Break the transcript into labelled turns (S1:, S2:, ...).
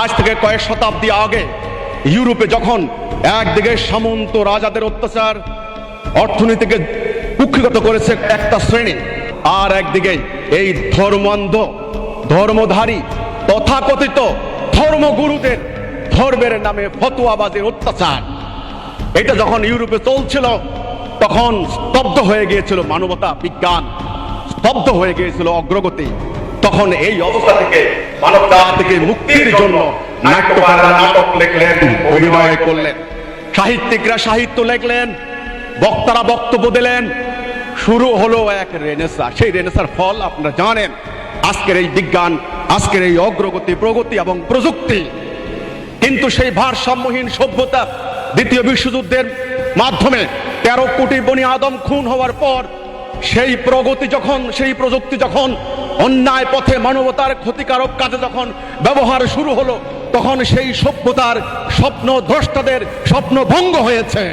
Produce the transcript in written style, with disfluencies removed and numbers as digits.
S1: আজ থেকে কয়েক শতাব্দী আগে ইউরোপে যখন একদিকে সামন্ত রাজাদের অত্যাচার অর্থনীতিকে কুক্ষিগত করেছে একটা শ্রেণী, আর একদিকে এই ধর্মান্ধ ধর্মধারী তথাকথিত ধর্মগুরুদের ধর্মের নামে ফতোয়াবাজির অত্যাচার, এটা যখন ইউরোপে চলছিল তখন স্তব্ধ হয়ে গিয়েছিল মানবতা বিজ্ঞান, স্তব্ধ হয়ে গিয়েছিল অগ্রগতি। তখন এই অবস্থা থেকে মানবতা থেকে মুক্তির জন্য নাট্যকাররা নাটক লিখলেন, অভিনয় করলেন, সাহিত্যিকরা সাহিত্য লিখলেন, বক্তারা বক্তব্য দিলেন, শুরু হলো এক রেনেসা। সেই রেনেসার ফল আপনারা জানেন, আজকের এই বিজ্ঞান, আজকের এই অগ্রগতি, প্রগতি এবং প্রযুক্তি। কিন্তু সেই ভারসাম্যহীন সভ্যতা দ্বিতীয় বিশ্বযুদ্ধের মাধ্যমে 13 কোটি বনি আদম খুন হওয়ার পর সেই প্রগতি যখন, সেই প্রযুক্তি যখন অন্যায় পথে মানবতার ক্ষতিকারক কাজে যখন ব্যবহার শুরু হলো, তখন সেই সভ্যতার স্বপ্ন দ্রষ্টাদের স্বপ্ন ভঙ্গ হয়েছে।